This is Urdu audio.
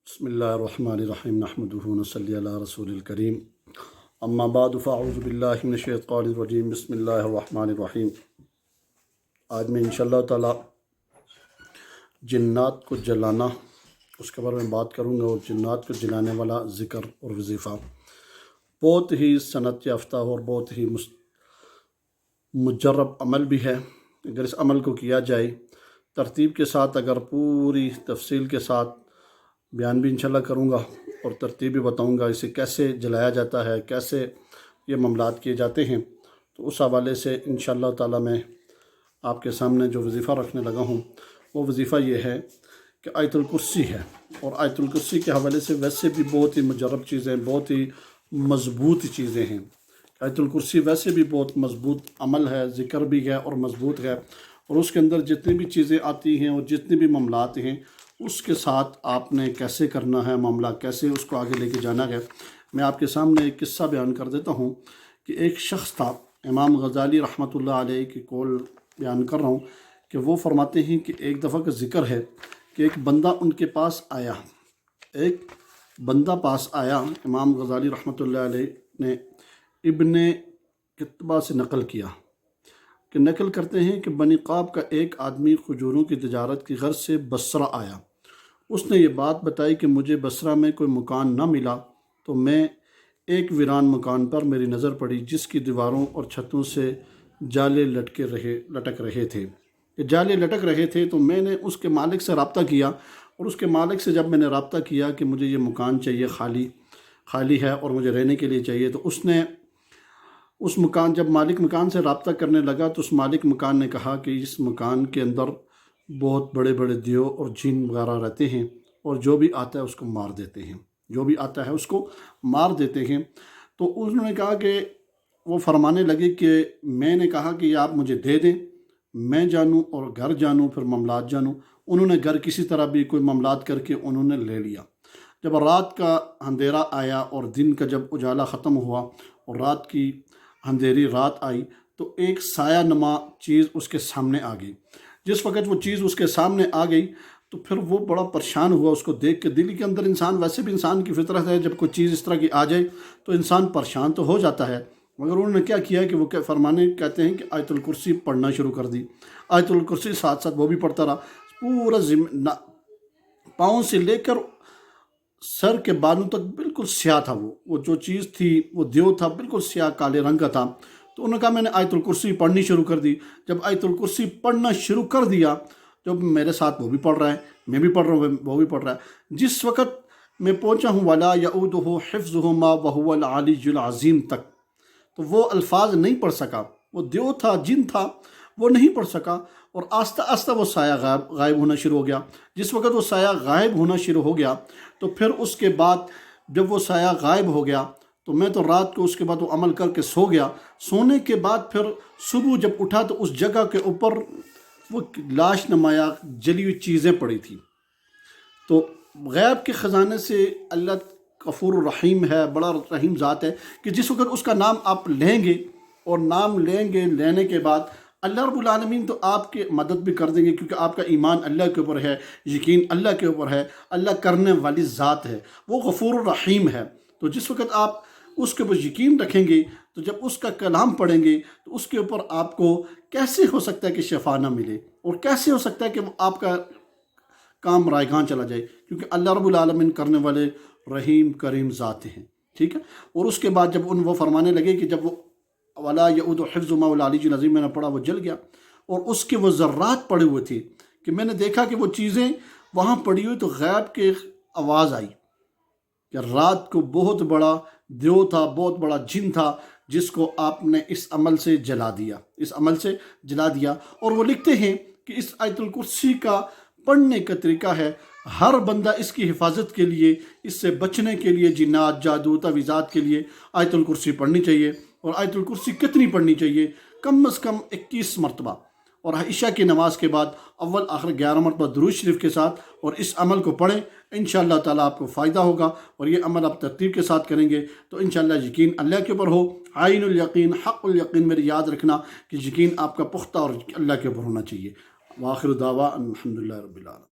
بسم اللہ الرحمن الرحیم نحمدہ ونصلی علی رسول الکریم اما بعد فاعوذ باللہ من الشیطان الرجیم بسم اللہ الرحمن الرحیم۔ آج میں انشاءاللہ تعالی جنات کو جلانا اس کے بارے میں بات کروں گا، اور جنات کو جلانے والا ذکر اور وظیفہ بہت ہی صنعت یافتہ اور بہت ہی مجرب عمل بھی ہے۔ اگر اس عمل کو کیا جائے ترتیب کے ساتھ، اگر پوری تفصیل کے ساتھ بیان بھی انشاءاللہ کروں گا اور ترتیب بھی بتاؤں گا، اسے کیسے جلایا جاتا ہے، کیسے یہ معاملات کیے جاتے ہیں، تو اس حوالے سے انشاءاللہ تعالی میں آپ کے سامنے جو وظیفہ رکھنے لگا ہوں وہ وظیفہ یہ ہے کہ آیت الکرسی ہے۔ اور آیت الکرسی کے حوالے سے ویسے بھی بہت ہی مجرب چیزیں، بہت ہی مضبوط چیزیں ہیں۔ آیت الکرسی ویسے بھی بہت مضبوط عمل ہے، ذکر بھی ہے اور مضبوط ہے، اور اس کے اندر جتنی بھی چیزیں آتی ہیں اور جتنے بھی معاملات ہیں اس کے ساتھ آپ نے کیسے کرنا ہے، معاملہ کیسے اس کو آگے لے کے جانا ہے۔ میں آپ کے سامنے ایک قصہ بیان کر دیتا ہوں کہ ایک شخص تھا، امام غزالی رحمۃ اللہ علیہ کی قول بیان کر رہا ہوں کہ وہ فرماتے ہیں کہ ایک دفعہ کا ذکر ہے کہ ایک بندہ ان کے پاس آیا، امام غزالی رحمۃ اللہ علیہ نے ابن کتبہ سے نقل کیا کہ نقل کرتے ہیں کہ بنی قاب کا ایک آدمی کھجوروں کی تجارت کی غرض سے بصرہ آیا۔ اس نے یہ بات بتائی کہ مجھے بصرہ میں کوئی مکان نہ ملا، تو میں ایک ویران مکان پر میری نظر پڑی جس کی دیواروں اور چھتوں سے جالے لٹک رہے تھے تو میں نے اس کے مالک سے رابطہ کیا، اور اس کے مالک سے جب میں نے رابطہ کیا کہ مجھے یہ مکان چاہیے، خالی ہے اور مجھے رہنے کے لیے چاہیے، تو جب مالک مکان سے رابطہ کرنے لگا تو اس مالک مکان نے کہا کہ اس مکان کے اندر بہت بڑے بڑے دیو اور جن وغیرہ رہتے ہیں، اور جو بھی آتا ہے اس کو مار دیتے ہیں۔ تو انہوں نے کہا کہ وہ فرمانے لگے کہ میں نے کہا کہ یہ آپ مجھے دے دیں، میں جانوں اور گھر جانوں، پھر معاملات جانوں۔ انہوں نے گھر کسی طرح بھی کوئی معاملات کر کے انہوں نے لے لیا۔ جب رات کا اندھیرا آیا اور دن کا جب اجالا ختم ہوا اور رات کی اندھیری رات آئی، تو ایک سایہ نما چیز اس کے سامنے آ گئی۔ جس وقت وہ چیز اس کے سامنے آ گئی تو پھر وہ بڑا پریشان ہوا اس کو دیکھ کے۔ دل کے اندر انسان، ویسے بھی انسان کی فطرت ہے، جب کوئی چیز اس طرح کی آ جائے تو انسان پریشان تو ہو جاتا ہے، مگر انہوں نے کیا کیا کہ وہ کہتے ہیں کہ آیت الکرسی پڑھنا شروع کر دی۔ آیت الکرسی ساتھ ساتھ وہ بھی پڑھتا رہا، پورا پاؤں سے لے کر سر کے بالوں تک بالکل سیاہ تھا۔ وہ جو چیز تھی، وہ دیو تھا، بالکل سیاہ کالے رنگ کا تھا۔ تو انہوں نے کہا میں نے آیت الکرسی پڑھنی شروع کر دی۔ جب آیت الکرسی پڑھنا شروع کر دیا، جب میرے ساتھ وہ بھی پڑھ رہا ہے، میں بھی پڑھ رہا ہوں، وہ بھی پڑھ رہا ہے، جس وقت میں پہنچا ہوں وَلَا يَؤُودُهُ حِفْظُهُمَا وَهُوَ الْعَلِيُّ الْعَظِيمُ تک، تو وہ الفاظ نہیں پڑھ سکا۔ وہ دیو تھا، جن تھا، وہ نہیں پڑھ سکا، اور آہستہ آہستہ وہ سایہ غائب ہونا شروع ہو گیا۔ جس وقت وہ سایہ غائب ہونا شروع ہو گیا تو پھر اس کے بعد جب وہ سایہ غائب ہو گیا تو میں تو رات کو اس کے بعد وہ عمل کر کے سو گیا۔ سونے کے بعد پھر صبح جب اٹھا تو اس جگہ کے اوپر وہ لاش نمایاں جلی ہوئی چیزیں پڑی تھیں۔ تو غیب کے خزانے سے اللہ غفور الرحیم ہے، بڑا رحیم ذات ہے، کہ جس وقت اس کا نام آپ لیں گے اور نام لیں گے، لینے کے بعد اللہ رب العالمین تو آپ کی مدد بھی کر دیں گے، کیونکہ آپ کا ایمان اللہ کے اوپر ہے، یقین اللہ کے اوپر ہے، اللہ کرنے والی ذات ہے، وہ غفور الرحیم ہے۔ تو جس وقت آپ اس کے اوپر یقین رکھیں گے تو جب اس کا کلام پڑھیں گے تو اس کے اوپر آپ کو کیسے ہو سکتا ہے کہ شفا نہ ملے، اور کیسے ہو سکتا ہے کہ آپ کا کام رائگاں چلا جائے، کیونکہ اللہ رب العالمین کرنے والے رحیم کریم ذات ہیں، ٹھیک ہے۔ اور اس کے بعد جب وہ فرمانے لگے کہ جب وہ وَلَا يَؤُودُهُ حِفْظُهُمَا وَهُوَ الْعَلِيُّ الْعَظِيمُ میں نے پڑھا، وہ جل گیا، اور اس کے وہ ذرات پڑے ہوئے تھے کہ میں نے دیکھا کہ وہ چیزیں وہاں پڑی ہوئی، تو غیب کے آواز آئی کہ رات کو بہت بڑا دیو تھا، بہت بڑا جن تھا، جس کو آپ نے اس عمل سے جلا دیا۔ اور وہ لکھتے ہیں کہ اس آیت الکرسی کا پڑھنے کا طریقہ ہے، ہر بندہ اس کی حفاظت کے لیے، اس سے بچنے کے لیے، جنات، جادو، تعویذات کے لیے آیت الکرسی پڑھنی چاہیے۔ اور آیت الکرسی کتنی پڑھنی چاہیے؟ کم از کم 21 مرتبہ، اور عشاء کی نماز کے بعد اول آخر 11 مرتبہ درود شریف کے ساتھ، اور اس عمل کو پڑھیں، انشاءاللہ تعالیٰ آپ کو فائدہ ہوگا۔ اور یہ عمل آپ ترتیب کے ساتھ کریں گے تو انشاءاللہ یقین اللہ کے اوپر ہو، عین الیقین، حق الیقین، میری یاد رکھنا کہ یقین آپ کا پختہ اور اللہ کے اوپر ہونا چاہیے۔ وآخر دعوانا الحمدللہ رب العالمین۔